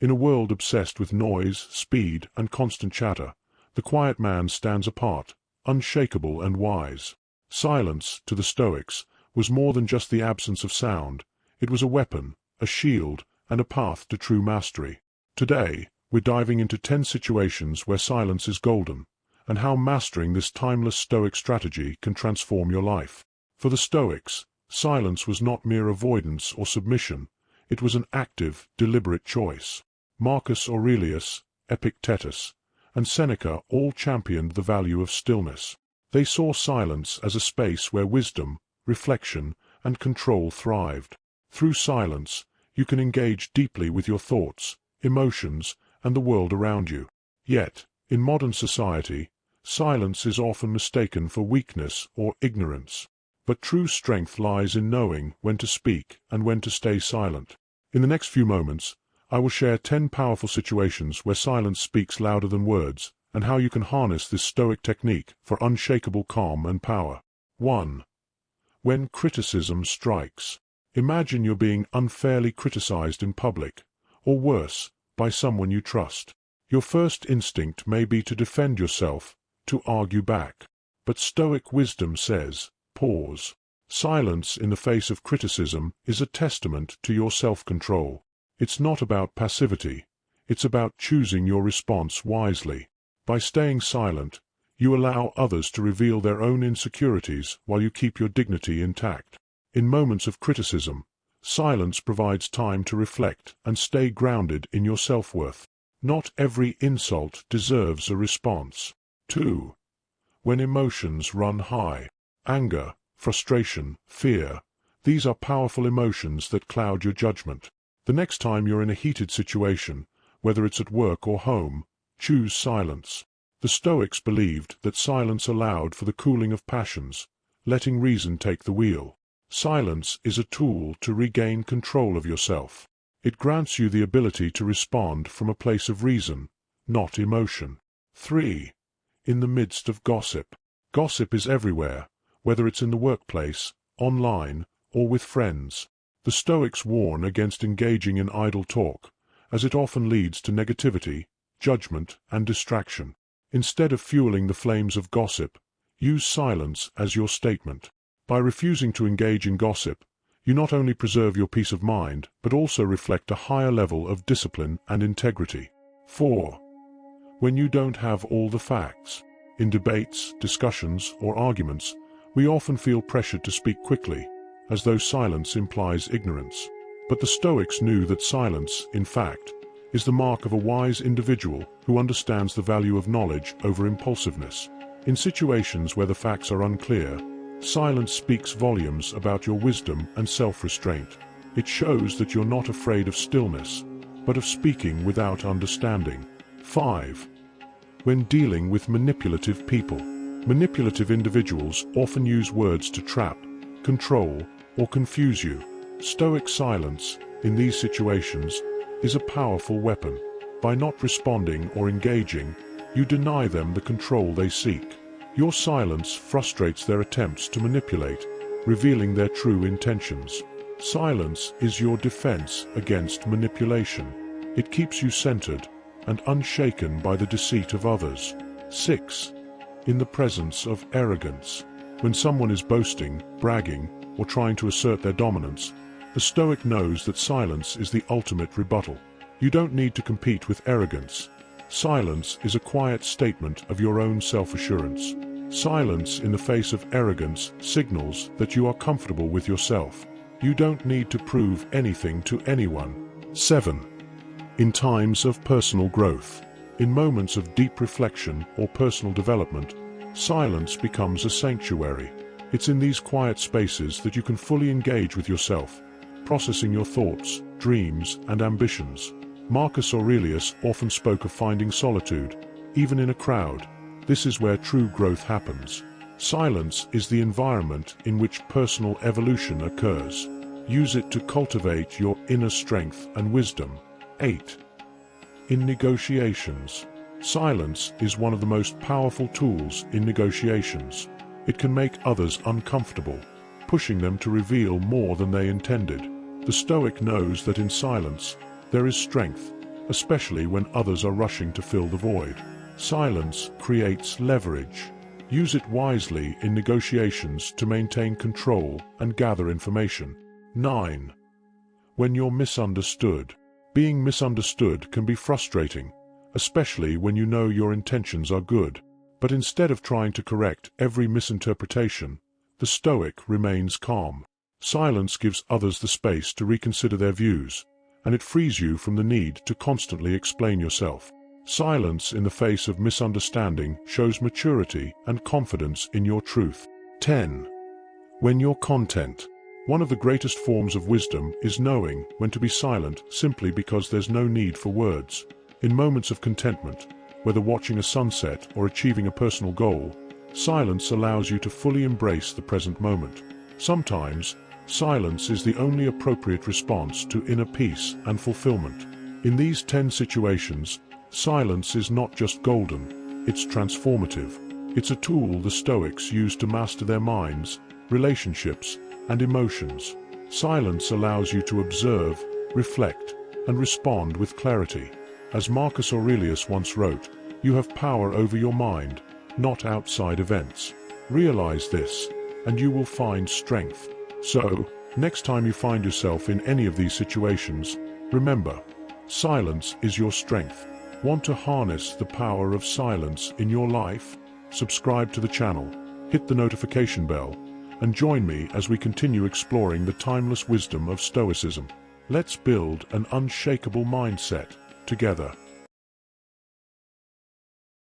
In a world obsessed with noise, speed, and constant chatter, the quiet man stands apart, unshakable and wise. Silence, to the Stoics, was more than just the absence of sound. It was a weapon, a shield, and a path to true mastery. Today, we're diving into 10 situations where silence is golden, and how mastering this timeless Stoic strategy can transform your life. For the Stoics, silence was not mere avoidance or submission, it was an active, deliberate choice. Marcus Aurelius, Epictetus, and Seneca all championed the value of stillness. They saw silence as a space where wisdom, reflection, and control thrived. Through silence, you can engage deeply with your thoughts, emotions, and the world around you. Yet, in modern society, silence is often mistaken for weakness or ignorance. But true strength lies in knowing when to speak and when to stay silent. In the next few moments, I will share 10 powerful situations where silence speaks louder than words, and how you can harness this Stoic technique for unshakable calm and power. 1. When criticism strikes. Imagine you're being unfairly criticized in public, or worse, by someone you trust. Your first instinct may be to defend yourself, to argue back. But Stoic wisdom says, pause. Silence in the face of criticism is a testament to your self-control. It's not about passivity, it's about choosing your response wisely. By staying silent, you allow others to reveal their own insecurities while you keep your dignity intact. In moments of criticism, silence provides time to reflect and stay grounded in your self-worth. Not every insult deserves a response. 2. When emotions run high. Anger, frustration, fear, these are powerful emotions that cloud your judgment. The next time you're in a heated situation, whether it's at work or home, choose silence. The Stoics believed that silence allowed for the cooling of passions, letting reason take the wheel. Silence is a tool to regain control of yourself. It grants you the ability to respond from a place of reason, not emotion. 3. In the midst of gossip. Gossip is everywhere, whether it's in the workplace, online, or with friends. The Stoics warn against engaging in idle talk, as it often leads to negativity, judgment, and distraction. Instead of fueling the flames of gossip, use silence as your statement. By refusing to engage in gossip, you not only preserve your peace of mind, but also reflect a higher level of discipline and integrity. 4. When you don't have all the facts. In debates, discussions, or arguments, we often feel pressured to speak quickly, as though silence implies ignorance. But the Stoics knew that silence, in fact, is the mark of a wise individual who understands the value of knowledge over impulsiveness. In situations where the facts are unclear, silence speaks volumes about your wisdom and self-restraint. It shows that you're not afraid of stillness, but of speaking without understanding. 5. When dealing with manipulative people. Manipulative individuals often use words to trap, control, or confuse you. Stoic silence, in these situations, is a powerful weapon. By not responding or engaging, you deny them the control they seek. Your silence frustrates their attempts to manipulate, revealing their true intentions. Silence is your defense against manipulation. It keeps you centered and unshaken by the deceit of others. 6. In the presence of arrogance. When someone is boasting, bragging, or trying to assert their dominance, the Stoic knows that silence is the ultimate rebuttal. You don't need to compete with arrogance. Silence is a quiet statement of your own self-assurance. Silence in the face of arrogance signals that you are comfortable with yourself. You don't need to prove anything to anyone. 7. In times of personal growth. In moments of deep reflection or personal development, silence becomes a sanctuary. It's in these quiet spaces that you can fully engage with yourself, processing your thoughts, dreams, and ambitions. Marcus Aurelius often spoke of finding solitude, even in a crowd. This is where true growth happens. Silence is the environment in which personal evolution occurs. Use it to cultivate your inner strength and wisdom. 8. In negotiations. Silence is one of the most powerful tools in negotiations. It can make others uncomfortable, pushing them to reveal more than they intended. The Stoic knows that in silence, there is strength, especially when others are rushing to fill the void. Silence creates leverage. Use it wisely in negotiations to maintain control and gather information. 9. When you're misunderstood. Being misunderstood can be frustrating, especially when you know your intentions are good. But instead of trying to correct every misinterpretation, the Stoic remains calm. Silence gives others the space to reconsider their views, and it frees you from the need to constantly explain yourself. Silence in the face of misunderstanding shows maturity and confidence in your truth. 10. When you're content. One of the greatest forms of wisdom is knowing when to be silent simply because there's no need for words. In moments of contentment, whether watching a sunset or achieving a personal goal, silence allows you to fully embrace the present moment. Sometimes, silence is the only appropriate response to inner peace and fulfillment. In these 10 situations, silence is not just golden, it's transformative. It's a tool the Stoics use to master their minds, relationships, and emotions. Silence allows you to observe, reflect, and respond with clarity. As Marcus Aurelius once wrote, you have power over your mind, not outside events. Realize this, and you will find strength. So, next time you find yourself in any of these situations, remember, silence is your strength. Want to harness the power of silence in your life? Subscribe to the channel, hit the notification bell, and join me as we continue exploring the timeless wisdom of Stoicism. Let's build an unshakable mindset together.